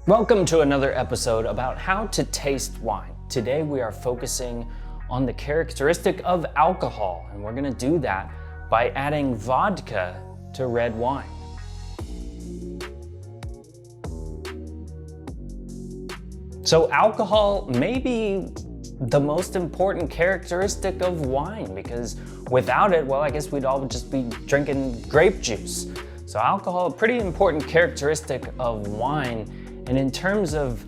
Welcome to another episode about how to taste wine. Today we are focusing on the characteristic of alcohol, and we're going to do that by adding vodka to red wine. So alcohol may be the most important characteristic of wine, because without it, well, I guess we'd all just be drinking grape juice. So alcohol, a pretty important characteristic of wine. And in terms of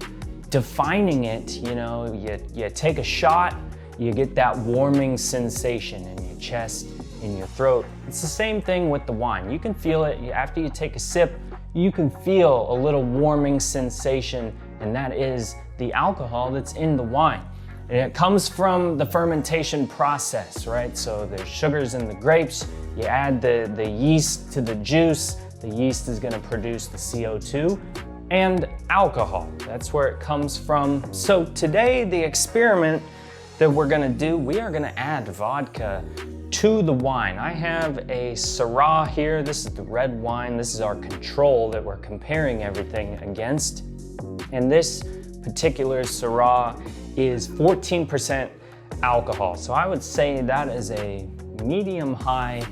defining it, you take a shot, you get that warming sensation in your chest, in your throat. It's the same thing with the wine. You can feel it after you take a sip, you can feel a little warming sensation, and that is the alcohol that's in the wine. And it comes from the fermentation process, right? So there's sugars in the grapes, you add the yeast to the juice, the yeast is gonna produce the CO2, and alcohol. That's where it comes from. So today, the experiment that we're gonna do, we are gonna add vodka to the wine. I have a Syrah here. This is the red wine. This is our control that we're comparing everything against. And this particular Syrah is 14% alcohol. So I would say that is a medium high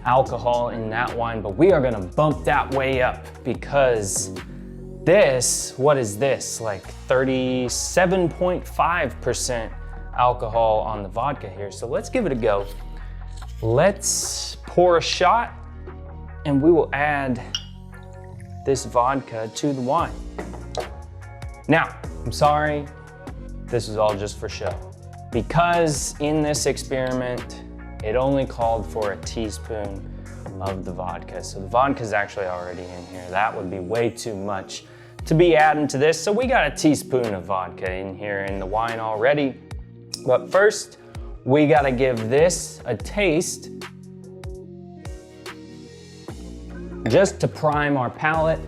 alcohol in that wine, but we are gonna bump that way up because what is this? Like 37.5% alcohol on the vodka here. So let's give it a go. Let's pour a shot and we will add this vodka to the wine. Now, I'm sorry, this is all just for show. Because in this experiment, it only called for a teaspoon of the vodka. So the vodka is actually already in here. That would be way too much to be adding to this. So we got a teaspoon of vodka in here in the wine already. But first, we gotta give this a taste just to prime our palate.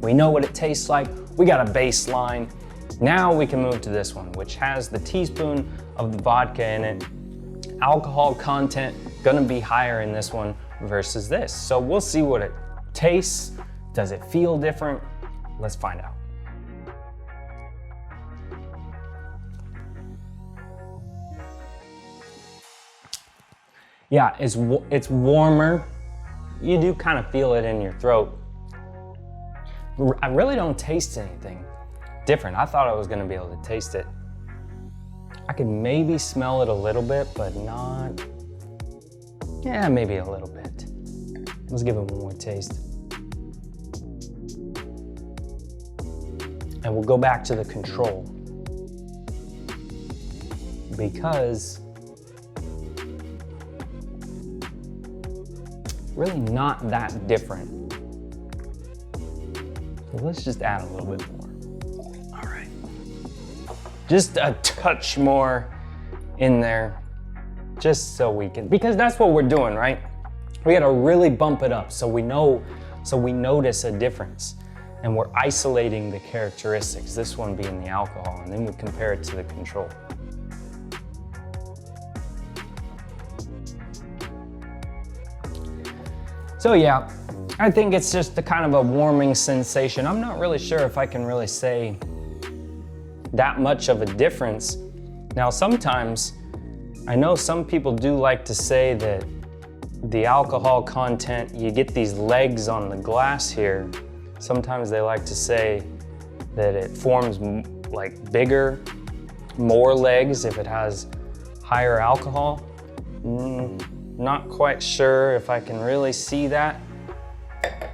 We know what it tastes like. We got a baseline. Now we can move to this one, which has the teaspoon of the vodka in it. Alcohol content gonna be higher in this one versus this. So we'll see what it tastes. Does it feel different? Let's find out. Yeah, it's warmer. You do kind of feel it in your throat. I really don't taste anything different. I thought I was gonna be able to taste it. I could maybe smell it a little bit, but not, yeah, maybe a little bit. Let's give it one more taste. And we'll go back to the control because really not that different. So let's just add a little bit more. All right. Just a touch more in there, just so we can, because that's what we're doing, right? We gotta really bump it up so we notice a difference. And we're isolating the characteristics, this one being the alcohol, and then we compare it to the control. So yeah, I think it's just a kind of a warming sensation. I'm not really sure if I can really say that much of a difference. Now sometimes, I know some people do like to say that the alcohol content, you get these legs on the glass here. Sometimes they like to say that it forms like bigger, more legs if it has higher alcohol. Not quite sure if I can really see that.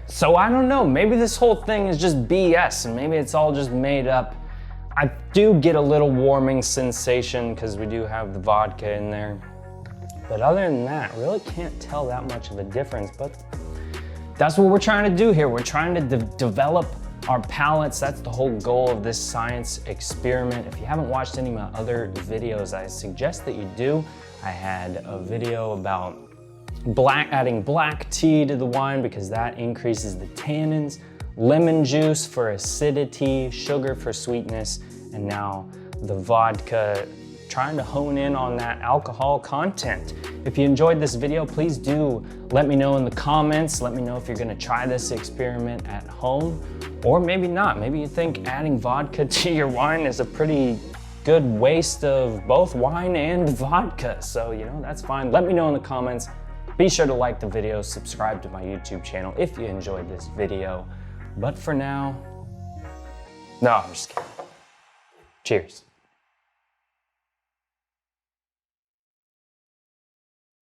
So I don't know, maybe this whole thing is just BS and maybe it's all just made up. I do get a little warming sensation because we do have the vodka in there. But other than that, really can't tell that much of a difference, but that's what we're trying to do here. We're trying to develop our palates. That's the whole goal of this science experiment. If you haven't watched any of my other videos, I suggest that you do. I had a video about adding black tea to the wine because that increases the tannins, lemon juice for acidity, sugar for sweetness, and now the vodka trying to hone in on that alcohol content. If you enjoyed this video, please do let me know in the comments. Let me know if you're gonna try this experiment at home, or maybe not. Maybe you think adding vodka to your wine is a pretty good waste of both wine and vodka. So, you know, that's fine. Let me know in the comments. Be sure to like the video, subscribe to my YouTube channel if you enjoyed this video. But for now, no, I'm just kidding. Cheers.